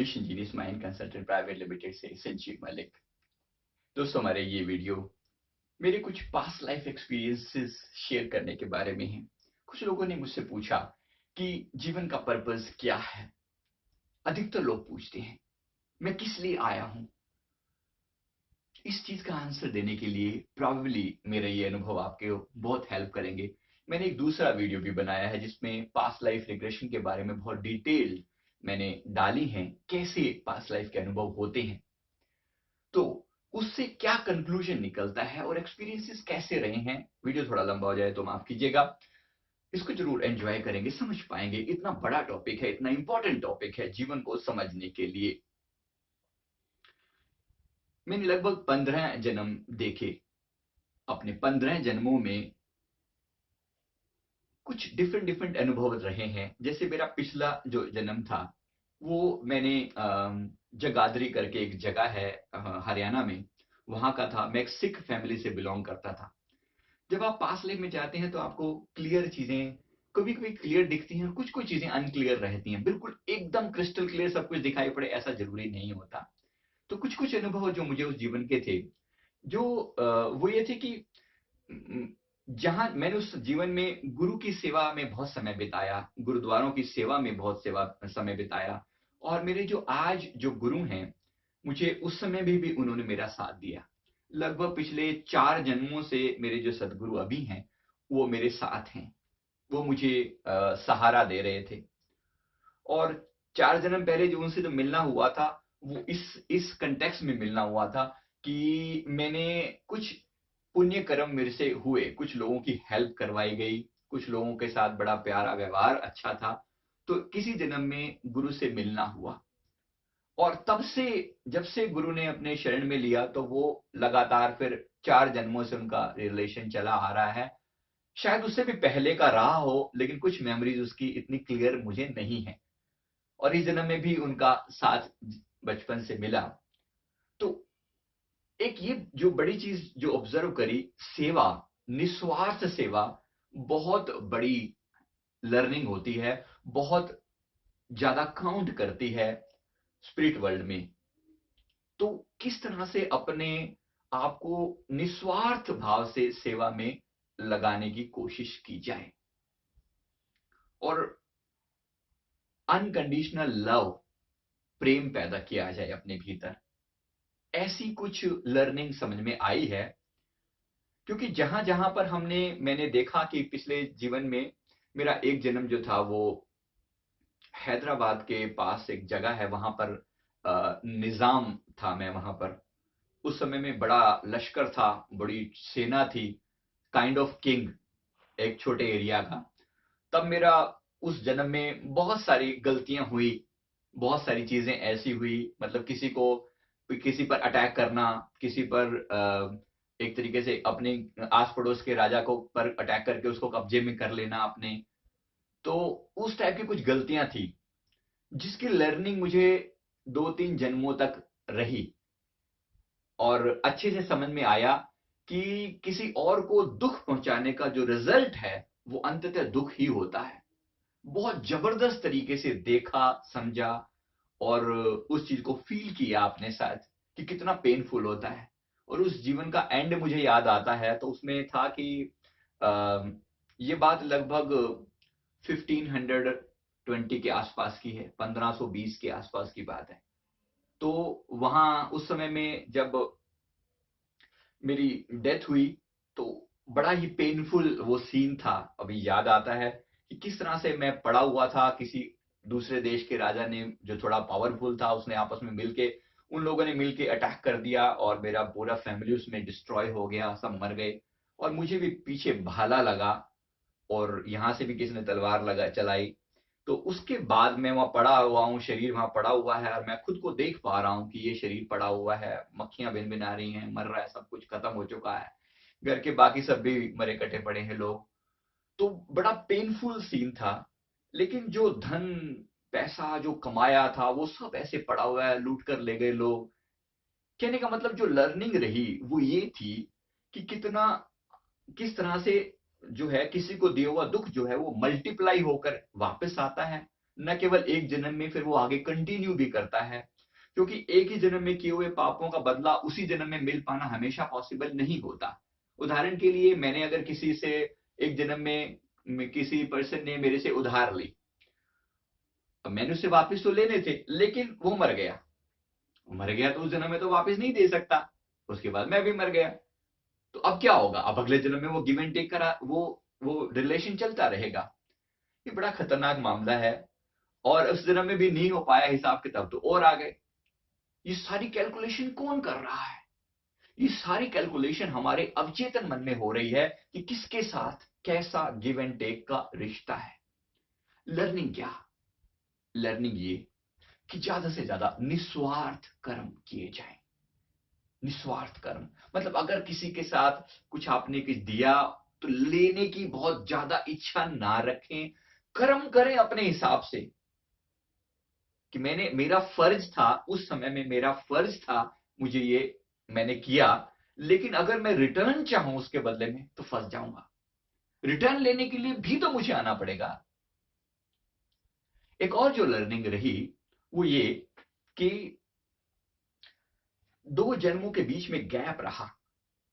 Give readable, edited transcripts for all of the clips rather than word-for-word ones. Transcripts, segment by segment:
Mission genius mind consultant private limited से संजीव मलिक। दोस्तों, हमारे ये वीडियो मेरे कुछ पास्ट लाइफ एक्सपीरियंसेस शेयर करने के बारे में है। कुछ लोगों ने मुझसे पूछा कि जीवन का पर्पस क्या है। अधिकतर लोग पूछते हैं मैं किस लिए आया हूं। इस चीज का आंसर देने के लिए प्रोबेबली मेरा ये अनुभव आपके बहुत हेल्प करेंगे। मैंने एक दूसरा वीडियो भी बनाया है जिसमें पास्ट लाइफ रिग्रेशन के बारे में बहुत डिटेल मैंने डाली है, कैसे पास्ट लाइफ के अनुभव होते हैं, तो उससे क्या कंक्लूजन निकलता है और एक्सपीरियंसेस कैसे रहे हैं। वीडियो थोड़ा लंबा हो जाए तो माफ कीजिएगा। इसको जरूर एंजॉय करेंगे, समझ पाएंगे। इतना बड़ा टॉपिक है, इतना इंपॉर्टेंट टॉपिक है जीवन को समझने के लिए। मैंने लगभग 15 जन्म देखे। अपने 15 जन्मों में कुछ डिफरेंट डिफरेंट अनुभव रहे हैं। जैसे मेरा पिछला जो जन्म था वो मैंने जगाधरी करके एक जगह है हरियाणा में, वहां का था। मैं एक सिख फैमिली से बिलोंग करता था। जब आप पास्ट लाइफ में जाते हैं तो आपको क्लियर चीजें कभी कभी क्लियर दिखती हैं और कुछ कुछ चीजें अनक्लियर रहती हैं। बिल्कुल एकदम क्रिस्टल क्लियर सब कुछ दिखाई पड़े ऐसा जरूरी नहीं होता। तो कुछ कुछ अनुभव जो मुझे उस जीवन के थे, जो वो ये थे कि जहां मैंने उस जीवन में गुरु की सेवा में बहुत समय बिताया, गुरुद्वारों की सेवा में बहुत सेवा समय बिताया। और मेरे जो आज जो गुरु हैं, मुझे उस समय भी उन्होंने मेरा साथ दिया। लगभग पिछले 4 जन्मों से मेरे जो सदगुरु अभी हैं वो मेरे साथ हैं। वो मुझे सहारा दे रहे थे। और 4 जन्म पहले जो उनसे जो मिलना हुआ था वो इस कंटेक्स्ट में मिलना हुआ था कि मैंने कुछ पुण्य कर्म मेरे से हुए, कुछ लोगों की हेल्प करवाई गई, कुछ लोगों के साथ बड़ा प्यारा व्यवहार अच्छा था। तो किसी जन्म में गुरु से मिलना हुआ। और तब से जब से गुरु ने अपने शरण में लिया तो वो लगातार फिर 4 जन्मों से उनका रिलेशन चला आ रहा है। शायद उससे भी पहले का रहा हो, लेकिन कुछ मेमोरीज उसकी इतनी क्लियर मुझे नहीं है। और इस जन्म में भी उनका साथ बचपन से मिला। तो एक ये जो बड़ी चीज जो ऑब्जर्व करी, सेवा, निस्वार्थ सेवा बहुत बड़ी लर्निंग होती है, बहुत ज्यादा काउंट करती है स्पिरिट वर्ल्ड में। तो किस तरह से अपने आप को निस्वार्थ भाव से सेवा में लगाने की कोशिश की जाए और अनकंडीशनल लव, प्रेम पैदा किया जाए अपने भीतर। ऐसी कुछ लर्निंग समझ में आई है। क्योंकि जहां जहां पर मैंने देखा कि पिछले जीवन में मेरा एक जन्म जो था वो हैदराबाद के पास एक जगह है, वहां पर निजाम था। मैं वहां पर उस समय में बड़ा लश्कर था, बड़ी सेना थी, काइंड ऑफ किंग एक छोटे एरिया का। तब मेरा उस जन्म में बहुत सारी गलतियां हुई, बहुत सारी चीजें ऐसी हुई। मतलब किसी पर अटैक करना, किसी पर एक तरीके से अपने आस पड़ोस के राजा को पर अटैक करके उसको कब्जे में कर लेना अपने। तो उस टाइप की कुछ गलतियां थी जिसकी लर्निंग मुझे 2-3 जन्मों तक रही। और अच्छे से समझ में आया कि किसी और को दुख पहुंचाने का जो रिजल्ट है वो अंततः दुख ही होता है। बहुत जबरदस्त तरीके से देखा, समझा और उस चीज को फील किया अपने साथ कि कितना पेनफुल होता है। और उस जीवन का एंड मुझे याद आता है तो उसमें था कि ये बात लगभग 1520 के आसपास की है, 1520 के आसपास की बात है। तो वहां उस समय में जब मेरी डेथ हुई तो बड़ा ही पेनफुल वो सीन था। अभी याद आता है कि किस तरह से मैं पड़ा हुआ था। किसी दूसरे देश के राजा ने, जो थोड़ा पावरफुल था, उसने आपस में मिलके उन लोगों ने मिलके अटैक कर दिया और मेरा पूरा फैमिली उसमें डिस्ट्रॉय हो गया, सब मर गए। और मुझे भी पीछे भाला लगा और यहाँ से भी किसी ने तलवार लगा चलाई। तो उसके बाद मैं वहां पड़ा हुआ हूँ, शरीर वहां पड़ा हुआ है और मैं खुद को देख पा रहा हूँ कि ये शरीर पड़ा हुआ है, मक्खियां भिनभिना रही हैं, मर रहा है, सब कुछ खत्म हो चुका है। घर के बाकी सब भी मरे कटे पड़े हैं लोग। तो बड़ा पेनफुल सीन था। लेकिन जो धन पैसा जो कमाया था वो सब ऐसे पड़ा हुआ है, लूट कर ले गए लोग। कहने का मतलब जो लर्निंग रही वो ये थी कि किस तरह से जो है किसी को दिया हुआ दुख जो है वो मल्टीप्लाई होकर वापस आता है। न केवल एक जन्म में, फिर वो आगे कंटिन्यू भी करता है, क्योंकि एक ही जन्म में किए हुए पापों का बदला उसी जन्म में मिल पाना हमेशा पॉसिबल नहीं होता। उदाहरण के लिए, मैंने अगर किसी से एक जन्म में किसी पर्सन ने मेरे से उधार ली, अब मैंने उससे वापस तो लेने थे, लेकिन वो मर गया। मर गया तो उस जन्म में तो वापस नहीं दे सकता। उसके बाद मैं भी मर गया। तो अब क्या होगा? अब अगले जन्म में वो गिव एंड टेक करा, वो रिलेशन चलता रहेगा। ये बड़ा खतरनाक मामला है। और उस जन्म में भी नहीं हो पाया हिसाब किताब, तो और आ गए। ये सारी कैलकुलेशन कौन कर रहा है? ये सारी कैलकुलेशन हमारे अवचेतन मन में हो रही है कि किसके साथ कैसा गिव एंड टेक का रिश्ता है। लर्निंग क्या? लर्निंग ये कि ज्यादा से ज्यादा निस्वार्थ कर्म किए जाएं। निस्वार्थ कर्म मतलब, अगर किसी के साथ कुछ आपने कुछ दिया, तो लेने की बहुत ज्यादा इच्छा ना रखें। कर्म करें अपने हिसाब से, कि मेरा फर्ज था, उस समय में मेरा फर्ज था, मुझे ये मैंने किया। लेकिन अगर मैं रिटर्न चाहूं उसके बदले में, तो फंस जाऊंगा। रिटर्न लेने के लिए भी तो मुझे आना पड़ेगा। एक और जो लर्निंग रही, वो ये कि दो जन्मों के बीच में गैप रहा।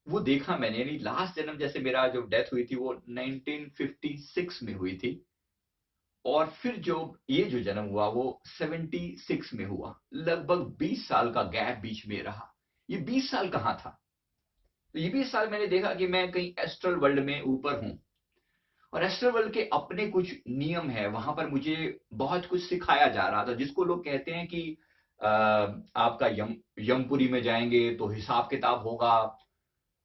वो देखा मैंने, यानी लास्ट जन्म, जैसे मेरा जो डेथ हुई थी वो 1956 में हुई थी, और फिर जो ये जो जन्म हुआ वो 76 में हुआ। लगभग 20 साल का गैप बीच में रहा। ये 20 साल कहां था? तो ये 20 साल मैंने देखा कि मैं कहीं एस्ट्रल वर्ल्ड में ऊपर हूं, और एस्ट्रल वर्ल्ड के अपने कुछ नियम है। वहां पर मुझे बहुत कुछ सिखाया जा रहा था, जिसको लोग कहते हैं कि आपका यमपुरी में जाएंगे तो हिसाब किताब होगा।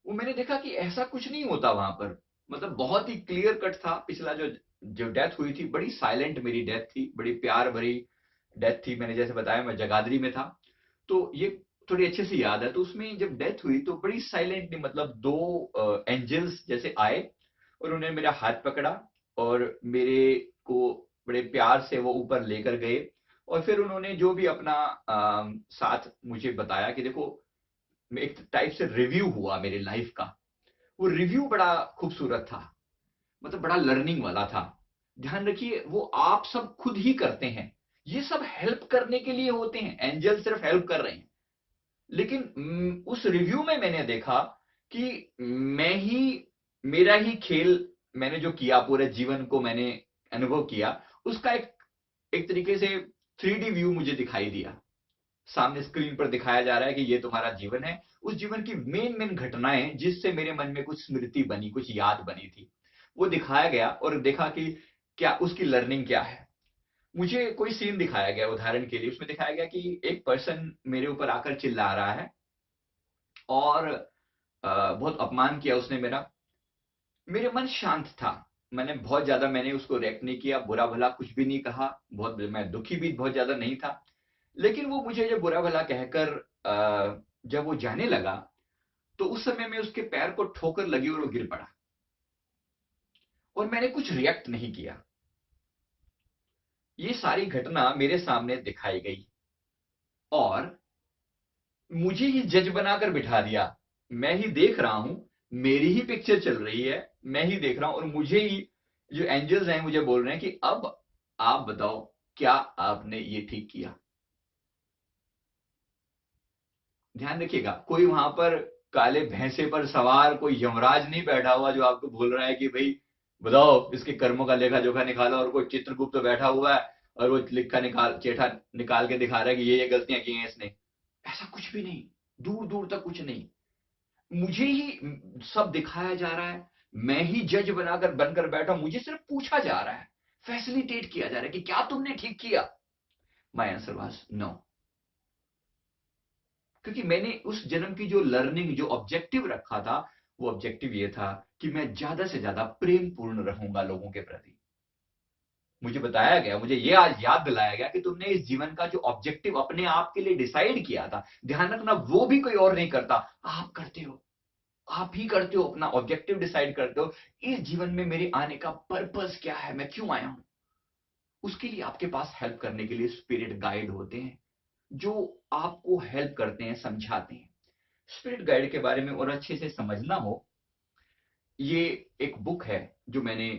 वो मैंने देखा कि ऐसा कुछ नहीं होता वहां पर। मतलब बहुत ही क्लियर कट था। पिछला जो जो डेथ हुई थी, बड़ी साइलेंट मेरी डेथ थी, बड़ी प्यार भरी डेथ थी। मैंने जैसे बताया, मैं जगाधरी में था, तो ये थोड़ी अच्छे से याद है। तो उसमें जब डेथ हुई तो बड़ी साइलेंटली, मतलब दो एंजल्स जैसे आए, और उन्होंने मेरा हाथ पकड़ा, और मेरे को बड़े प्यार से वो ऊपर लेकर गए। और फिर उन्होंने जो भी अपना साथ मुझे बताया कि देखो, एक टाइप से रिव्यू हुआ मेरे लाइफ का। वो रिव्यू बड़ा खूबसूरत था, मतलब बड़ा लर्निंग वाला था। ध्यान रखिए, वो आप सब खुद ही करते हैं। ये सब हेल्प करने के लिए होते हैं, एंजल सिर्फ हेल्प कर रहे हैं। लेकिन उस रिव्यू में मैंने देखा कि मैं ही मेरा ही खेल, मैंने जो किया पूरे जीवन को मैंने अनुभव किया, उसका एक एक तरीके से 3D व्यू मुझे दिखाई दिया। सामने स्क्रीन पर दिखाया जा रहा है कि ये तुम्हारा जीवन है। उस जीवन की मेन मेन घटनाएं, जिससे मेरे मन में कुछ स्मृति बनी, कुछ याद बनी थी, वो दिखाया गया। और देखा कि क्या उसकी लर्निंग क्या है। मुझे कोई सीन दिखाया गया, उदाहरण के लिए उसमें दिखाया गया कि एक पर्सन मेरे ऊपर आकर चिल्ला रहा है, और बहुत अपमान किया उसने मेरा। मेरे मन शांत था। मैंने उसको रिएक्ट नहीं किया, बुरा भला कुछ भी नहीं कहा। बहुत मैं दुखी भी बहुत ज्यादा नहीं था। लेकिन वो मुझे जब बुरा भला कहकर जब वो जाने लगा, तो उस समय में उसके पैर को ठोकर लगी और वो गिर पड़ा, और मैंने कुछ रिएक्ट नहीं किया। ये सारी घटना मेरे सामने दिखाई गई, और मुझे ही जज बनाकर बिठा दिया। मैं ही देख रहा हूं, मेरी ही पिक्चर चल रही है, मैं ही देख रहा हूं, और मुझे ही जो एंजल्स हैं मुझे बोल रहे हैं कि अब आप बताओ, क्या आपने ये ठीक किया? ध्यान रखिएगा, कोई वहां पर काले भैंसे पर सवार कोई यमराज नहीं बैठा हुआ जो आपको बोल रहा है कि भाई बताओ इसके कर्मों का लेखा जोखा निकालो, और कोई चित्रगुप्त बैठा हुआ है और वो लिखा निकाल चेठा निकाल के दिखा रहा है कि ये गलतियां की हैं इसने। ऐसा कुछ भी नहीं, दूर दूर तक कुछ नहीं। मुझे ही सब दिखाया जा रहा है। मैं ही जज बनकर बैठा हूं, मुझे सिर्फ पूछा जा रहा है, फैसिलिटेट किया जा रहा है कि क्या तुमने ठीक किया। My answer was no. क्योंकि मैंने उस जन्म की जो लर्निंग, जो ऑब्जेक्टिव रखा था, वो ऑब्जेक्टिव ये था कि मैं ज्यादा से ज्यादा प्रेम पूर्ण रहूंगा लोगों के प्रति। मुझे बताया गया, मुझे ये आज याद दिलाया गया कि तुमने इस जीवन का जो ऑब्जेक्टिव अपने आप के लिए डिसाइड किया था, ध्यान रखना, वो भी कोई और नहीं करता, आप करते हो। आप ही करते हो, अपना ऑब्जेक्टिव डिसाइड करते हो। इस जीवन में मेरे आने का पर्पस क्या है, मैं क्यों आया हूं? उसके लिए आपके पास हेल्प करने के लिए स्पिरिट गाइड होते हैं, जो आपको हेल्प करते हैं, समझाते हैं। स्पिरिट गाइड के बारे में और अच्छे से समझना हो, ये एक बुक है जो मैंने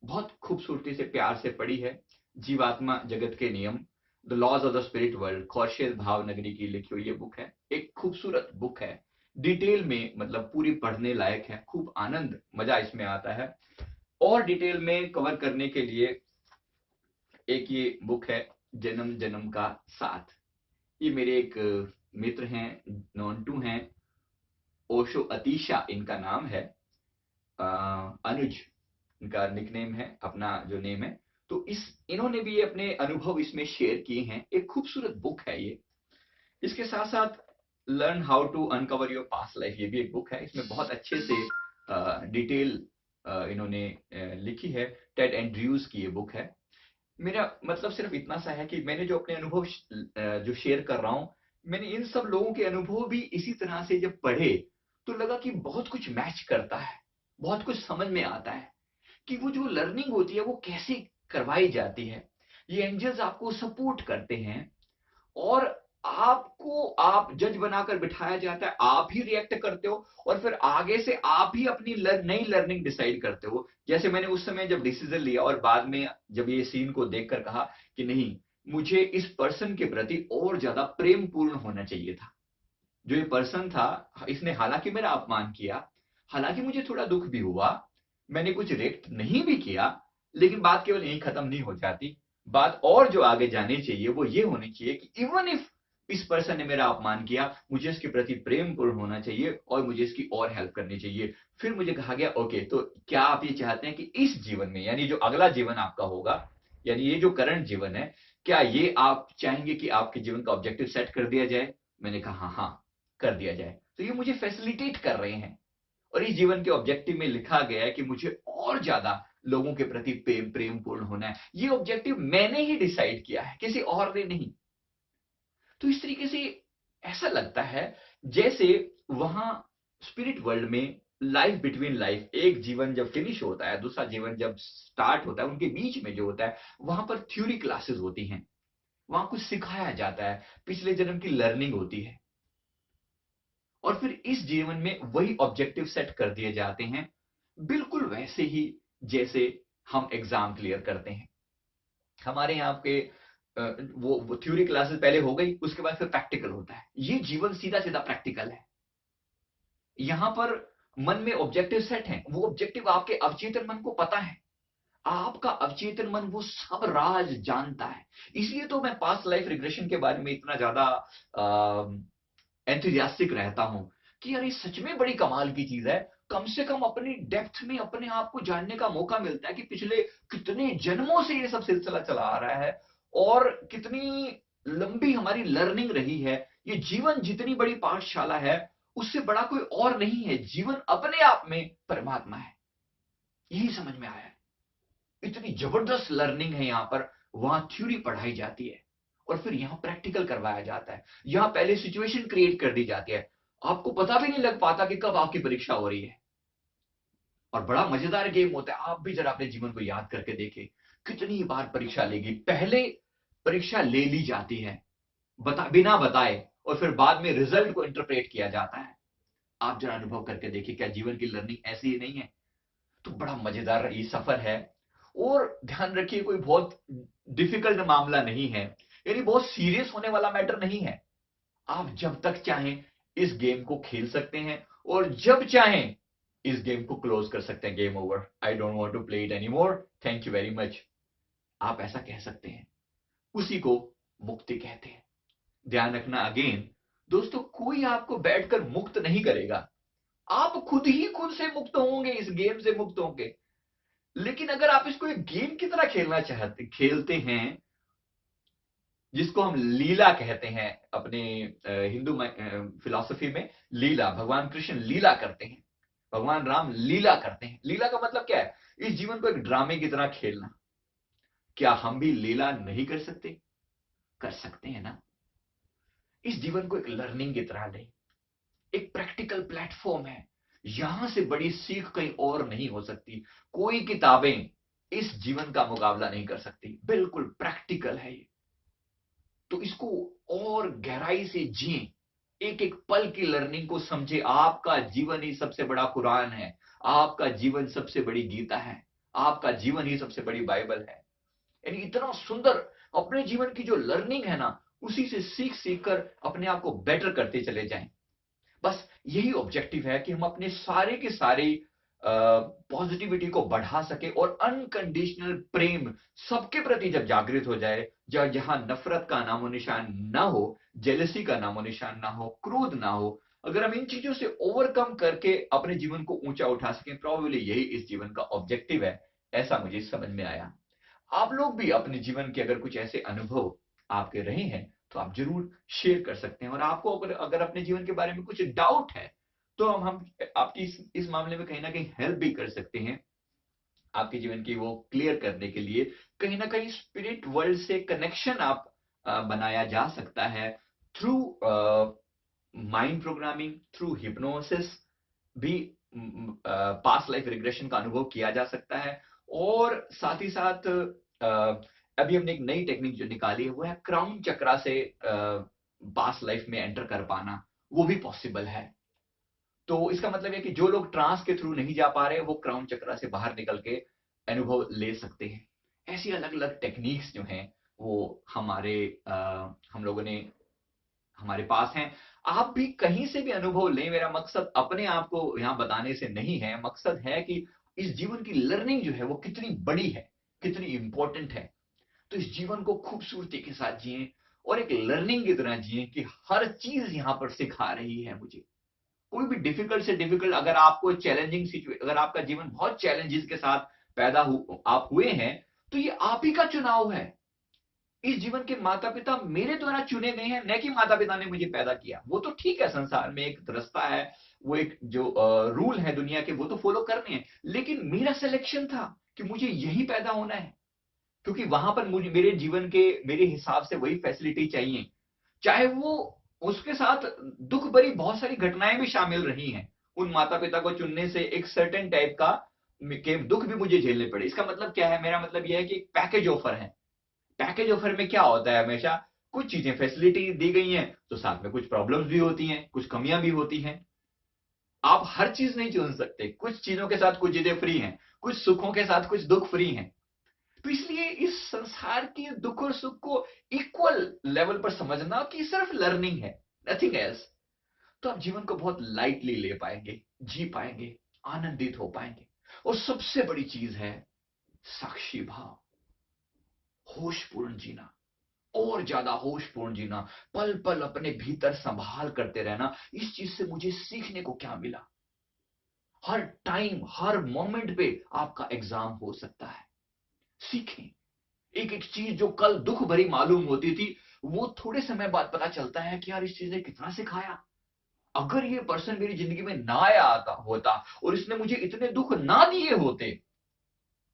बहुत खूबसूरती से प्यार से पढ़ी है। जीवात्मा जगत के नियम, the laws of the spirit world, Kaushal Bhavnagari की लिखी हुई ये बुक है। एक खूबसूरत बुक है, डिटेल में मतलब पूरी पढ़ने लायक है, खूब आनंद मजा इसमें आता है। और डिटेल में कवर करने के लिए एक ये बुक है, जन्म जन्म का साथ। ये मेरे एक मित्र हैं, नॉन्टू हैं, ओशो अतीशा इनका नाम है, अनुज इनका निकनेम है, अपना जो नेम है। तो इस इन्होंने भी अपने अनुभव इसमें शेयर किए हैं। एक खूबसूरत बुक है ये। इसके साथ साथ learn how to uncover your past life, ये भी एक बुक है। इसमें बहुत अच्छे से डिटेल इन्होंने लिखी है। टेड एंड्रयूज की ये बुक है। मेरा मतलब सिर्फ इतना सा है कि मैंने जो अपने अनुभव जो शेयर कर रहा हूं, मैंने इन सब लोगों के अनुभव भी इसी तरह से जब पढ़े तो लगा कि बहुत कुछ मैच करता है, बहुत कुछ समझ में आता है कि वो जो लर्निंग होती है वो कैसे करवाई जाती है। ये एंजल्स आपको सपोर्ट करते हैं और आपको आप जज बनाकर बिठाया जाता है, आप ही रिएक्ट करते हो और फिर आगे से आप ही अपनी नई लर्निंग डिसाइड करते हो। जैसे मैंने उस समय जब डिसीजन लिया और बाद में जब ये सीन को देखकर कहा कि नहीं, मुझे इस पर्सन के प्रति और ज्यादा प्रेम पूर्ण होना चाहिए था। जो ये पर्सन था, इसने हालांकि मेरा अपमान किया, हालांकि मुझे थोड़ा दुख भी हुआ, मैंने कुछ रिएक्ट नहीं भी किया, लेकिन बात केवल यहीं खत्म नहीं हो जाती। बात और जो आगे जानी चाहिए वो ये होनी चाहिए कि इवन इफ इस पर्सन ने मेरा अपमान किया, मुझे इसके प्रति प्रेम पूर्ण होना चाहिए और मुझे इसकी और हेल्प करनी चाहिए। फिर मुझे कहा गया ओके, तो क्या आप ये चाहते हैं कि इस जीवन में, यानी जो अगला जीवन आपका होगा, यानी ये जो करंट जीवन है, क्या ये आप चाहेंगे कि आपके जीवन का ऑब्जेक्टिव सेट कर दिया जाए? मैंने कहा हाँ हाँ, कर दिया जाए। तो ये मुझे फैसिलिटेट कर रहे हैं और इस जीवन के ऑब्जेक्टिव में लिखा गया है कि मुझे और ज्यादा लोगों के प्रति प्रेम पूर्ण होना है। ये ऑब्जेक्टिव मैंने ही डिसाइड किया है, किसी और ने नहीं। तो इस तरीके से ऐसा लगता है जैसे वहां स्पिरिट वर्ल्ड में लाइफ बिटवीन लाइफ, एक जीवन जब फिनिश होता है, दूसरा जीवन जब स्टार्ट होता है, उनके बीच में जो होता है वहां पर थ्योरी क्लासेस होती हैं, वहां कुछ सिखाया जाता है, पिछले जन्म की लर्निंग होती है और फिर इस जीवन में वही ऑब्जेक्टिव सेट कर दिए जाते हैं, बिल्कुल वैसे ही जैसे हम एग्जाम क्लियर करते हैं। हमारे यहाँ के वो थ्योरी क्लासेस पहले हो गई, उसके बाद फिर प्रैक्टिकल होता है। ये जीवन सीधा सीधा प्रैक्टिकल है। यहां पर मन में ऑब्जेक्टिव सेट है, वो ऑब्जेक्टिव आपके अवचेतन मन को पता है। आपका अवचेतन मन वो सब राज जानता है। इसलिए तो मैं पास्ट लाइफ रिग्रेशन के बारे में इतना ज्यादा एंथुसियास्टिक रहता हूं कि यार ये सच में बड़ी कमाल की चीज है। कम से कम अपनी डेप्थ में अपने आप को जानने का मौका मिलता है कि पिछले कितने जन्मों से ये सब सिलसिला चला आ रहा है और कितनी लंबी हमारी लर्निंग रही है। ये जीवन जितनी बड़ी पाठशाला है, उससे बड़ा कोई और नहीं है। जीवन अपने आप में परमात्मा है, यही समझ में आया है। इतनी जबरदस्त लर्निंग है यहाँ पर। वहां थ्योरी पढ़ाई जाती है और फिर यहाँ प्रैक्टिकल करवाया जाता है। यहाँ पहले सिचुएशन क्रिएट कर दी जाती है, आपको पता भी नहीं लग पाता कि कब आपकी परीक्षा हो रही है। और बड़ा मजेदार गेम होता है। आप भी जरा अपने जीवन को याद करके देखें, कितनी बार परीक्षा लेगी। पहले परीक्षा ले ली जाती है बिना बताए और फिर बाद में रिजल्ट को इंटरप्रेट किया जाता है। आप जरा अनुभव करके देखिए, क्या जीवन की लर्निंग ऐसी ही नहीं है? तो बड़ा मजेदार ये सफर है। और ध्यान रखिए, कोई बहुत डिफिकल्ट मामला नहीं है, यानी बहुत सीरियस होने वाला मैटर नहीं है। आप जब तक चाहें इस गेम को खेल सकते हैं और जब चाहें इस गेम को क्लोज कर सकते हैं। Game over, I don't want to play it any more, thank you very much. आप ऐसा कह सकते हैं। उसी को मुक्ति कहते हैं। ध्यान रखना अगेन दोस्तों, कोई आपको बैठकर मुक्त नहीं करेगा। आप खुद ही खुद से मुक्त होंगे, इस गेम से मुक्त होंगे। लेकिन अगर आप इसको एक गेम की तरह खेलते हैं, जिसको हम लीला कहते हैं अपने हिंदू फिलॉसफी में, लीला, भगवान कृष्ण लीला करते हैं, भगवान राम लीला करते हैं। लीला का मतलब क्या है? इस जीवन को एक ड्रामे की तरह खेलना। क्या हम भी लीला नहीं कर सकते? कर सकते हैं ना। इस जीवन को एक लर्निंग की तरह लें, एक प्रैक्टिकल प्लेटफॉर्म है। यहां से बड़ी सीख कहीं और नहीं हो सकती। कोई किताबें इस जीवन का मुकाबला नहीं कर सकती। बिल्कुल प्रैक्टिकल है ये। तो इसको और गहराई से जिए, एक एक पल की लर्निंग को समझे। आपका जीवन ही सबसे बड़ा कुरान है, आपका जीवन सबसे बड़ी गीता है। आपका जीवन ही सबसे बड़ी बाइबल है। यानी इतना सुंदर अपने जीवन की जो लर्निंग है ना, उसी से सीख सीख कर अपने आप को बेटर करते चले जाएं। बस यही ऑब्जेक्टिव है कि हम अपने सारे के सारे पॉजिटिविटी को बढ़ा सके और अनकंडीशनल प्रेम सबके प्रति जब जागृत हो जाए, जहां नफरत का नामो निशान ना हो, जेलसी का नामो निशान ना हो, क्रोध ना हो, अगर हम इन चीजों से ओवरकम करके अपने जीवन को ऊंचा उठा सकें, प्रोबेबली यही इस जीवन का ऑब्जेक्टिव है, ऐसा मुझे समझ में आया। आप लोग भी अपने जीवन के अगर कुछ ऐसे अनुभव आपके रहे हैं, तो आप जरूर शेयर कर सकते हैं। और आपको अगर अगर अपने जीवन के बारे में कुछ डाउट है, तो हम आपकी इस मामले में कहीं ना कहीं हेल्प भी कर सकते हैं। आपके जीवन की वो क्लियर करने के लिए कहीं ना कहीं स्पिरिट वर्ल्ड से कनेक्शन आप बनाया जा सकता है through mind programming, through hypnosis भी पास्ट लाइफ रिग्रेशन का अनुभव किया जा सकता है। और साथ ही साथ अभी हमने एक नई टेक्निक जो निकाली है, वो है क्राउन चक्रा से पास्ट लाइफ में एंटर कर पाना, वो भी पॉसिबल है। तो इसका मतलब है कि जो लोग ट्रांस के थ्रू नहीं जा पा रहे, वो क्राउन चक्रा से बाहर निकल के अनुभव ले सकते हैं। ऐसी अलग अलग टेक्निक्स जो हैं, वो हम लोगों ने हमारे पास हैं। आप भी कहीं से भी अनुभव लें। मेरा मकसद अपने आप को यहाँ बताने से नहीं है, मकसद है कि इस जीवन की लर्निंग जो है वो कितनी बड़ी है, कितनी इंपॉर्टेंट है। तो इस जीवन को खूबसूरती के साथ जिए और एक लर्निंग की तरह जिए कि हर चीज यहाँ पर सिखा रही है मुझे। कोई भी डिफिकल्ट से डिफिकल्ट, अगर आपको चैलेंजिंग सिचुएशन, अगर आपका जीवन बहुत चैलेंजेस के साथ आप हुए हैं, तो ये आप ही का चुनाव है। इस जीवन के माता पिता मेरे द्वारा चुने गए हैं, न कि माता पिता ने मुझे पैदा किया। वो तो ठीक है, संसार में एक रास्ता है, वो एक जो रूल है दुनिया के, वो तो फॉलो करने हैं। लेकिन मेरा सिलेक्शन था कि मुझे यही पैदा होना है, क्योंकि वहां पर मुझे मेरे जीवन के मेरे हिसाब से वही फैसिलिटी चाहिए। चाहे वो उसके साथ दुख भरी बहुत सारी घटनाएं भी शामिल रही हैं। उन माता पिता को चुनने से एक सर्टेन टाइप का के दुख भी मुझे झेलने पड़े। इसका मतलब क्या है? मेरा मतलब यह है कि एक पैकेज ऑफर है। पैकेज ऑफर में क्या होता है? हमेशा कुछ चीजें फैसिलिटी दी गई हैं, तो साथ में कुछ प्रॉब्लम्स भी होती हैं, कुछ कमियां भी होती हैं। आप हर चीज नहीं चुन सकते। कुछ चीजों के साथ कुछ चीजें फ्री हैं, कुछ सुखों के साथ कुछ दुख फ्री हैं। तो इसलिए इस संसार के दुख और सुख को इक्वल लेवल पर समझना कि सिर्फ लर्निंग है, नथिंग एल्स। तो आप जीवन को बहुत लाइटली ले पाएंगे, जी पाएंगे, आनंदित हो पाएंगे। और सबसे बड़ी चीज है साक्षी भाव, होशपूर्ण जीना, और ज्यादा होशपूर्ण जीना, पल पल अपने भीतर संभाल करते रहना। इस चीज से मुझे सीखने को क्या मिला? हर टाइम, हर मोमेंट पे आपका एग्जाम हो सकता है। सीखें। एक एक चीज जो कल दुख भरी मालूम होती थी, वो थोड़े समय बाद पता चलता है कि यार इस चीज ने कितना सिखाया। अगर ये पर्सन मेरी जिंदगी में ना आया आता होता और इसने मुझे इतने दुख ना दिए होते,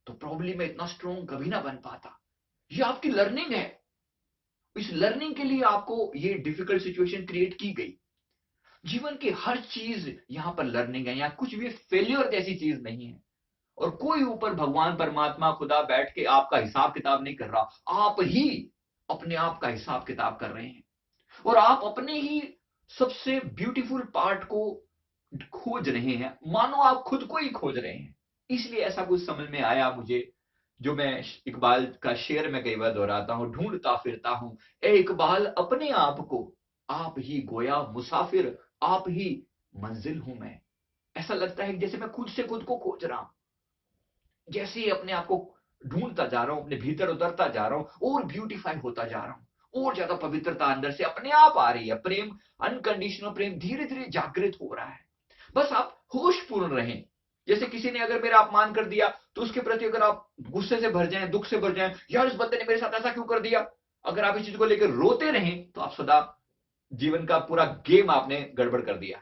तो प्रॉब्लली मैं इतना स्ट्रोंग कभी ना बन पाता। ये आपकी लर्निंग है। इस लर्निंग के लिए आपको ये डिफिकल्ट सिचुएशन क्रिएट की गई। जीवन की हर चीज यहां पर लर्निंग है। यहां कुछ भी फेल्योर जैसी चीज नहीं है। और कोई ऊपर भगवान परमात्मा खुदा बैठ के आपका हिसाब किताब नहीं कर रहा। आप ही अपने आप का हिसाब किताब कर रहे हैं। और आप अपने ही सबसे ब्यूटीफुल पार्ट को खोज रहे हैं, मानो आप खुद को ही खोज रहे हैं। इसलिए ऐसा कुछ समझ में आया मुझे, जो मैं इकबाल का शेर में कई बार दोहराता हूं, ढूंढता फिरता हूं ए इकबाल अपने आप को, आप ही गोया मुसाफिर, आप ही मंजिल हूं मैं। ऐसा लगता है कि जैसे मैं खुद से खुद को खोज रहा हूं। जैसे ही अपने आप को ढूंढता जा रहा हूं, अपने भीतर उतरता जा रहा हूं, और ब्यूटीफाई होता जा रहा हूं, और ज्यादा पवित्रता अंदर से अपने आप आ रही है। प्रेम, अनकंडीशनल प्रेम धीरे धीरे जागृत हो रहा है। बस आप होशपूर्ण रहें। जैसे किसी ने अगर मेरा अपमान कर दिया, तो उसके प्रति अगर आप गुस्से से भर जाएं, दुख से भर जाएं, यार इस बंदे ने मेरे साथ ऐसा क्यों कर दिया, अगर आप इस चीज को लेकर रोते रहें, तो आप सदा जीवन का पूरा गेम आपने गड़बड़ कर दिया।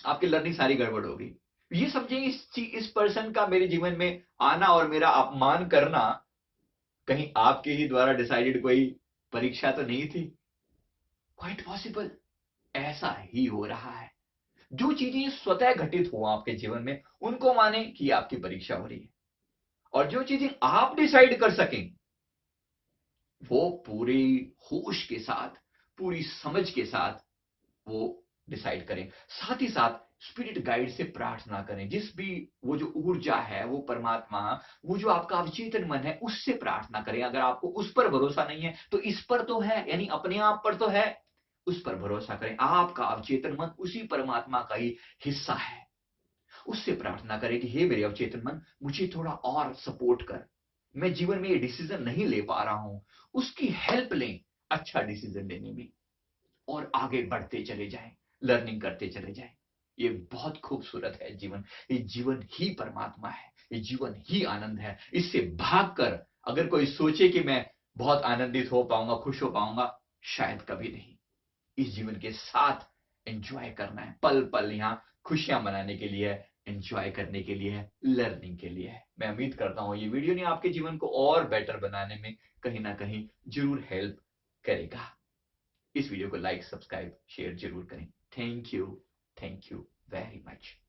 आपकी लर्निंग सारी गड़बड़ होगी। ये समझिए, इस पर्सन का मेरे जीवन में आना और मेरा अपमान करना कहीं आपके ही द्वारा डिसाइडेड कोई परीक्षा तो नहीं थी। क्वाइट पॉसिबल ऐसा ही हो रहा है। जो चीजें स्वतः घटित हो आपके जीवन में, उनको माने कि आपकी परीक्षा हो रही है। और जो चीजें आप डिसाइड कर सकें, वो पूरी होश के साथ, पूरी समझ के साथ वो डिसाइड करें। साथ ही साथ स्पिरिट गाइड से प्रार्थना करें। जिस भी वो जो ऊर्जा है, वो परमात्मा, वो जो आपका अवचेतन मन है, उससे प्रार्थना करें। अगर आपको उस पर भरोसा नहीं है, तो इस पर तो है, यानी अपने आप पर तो है, उस पर भरोसा करें। आपका अवचेतन मन उसी परमात्मा का ही हिस्सा है। उससे प्रार्थना करें कि हे मेरे अवचेतन मन, मुझे थोड़ा और सपोर्ट कर। मैं जीवन में ये डिसीजन नहीं ले पा रहा हूं। उसकी हेल्प लें अच्छा डिसीजन लेने में, और आगे बढ़ते चले जाएं, लर्निंग करते चले जाएं। ये बहुत खूबसूरत है जीवन। ये जीवन ही परमात्मा है, ये जीवन ही आनंद है। इससे भागकर अगर कोई सोचे कि मैं बहुत आनंदित हो पाऊंगा, खुश हो पाऊंगा, शायद कभी नहीं। इस जीवन के साथ एंजॉय करना है, पल पल यहाँ खुशियां मनाने के लिए है, एंजॉय करने के लिए है, लर्निंग के लिए है। मैं उम्मीद करता हूं ये वीडियो ने आपके जीवन को और बेटर बनाने में कहीं ना कहीं जरूर हेल्प करेगा। इस वीडियो को लाइक, सब्सक्राइब, शेयर जरूर करें। Thank you very much.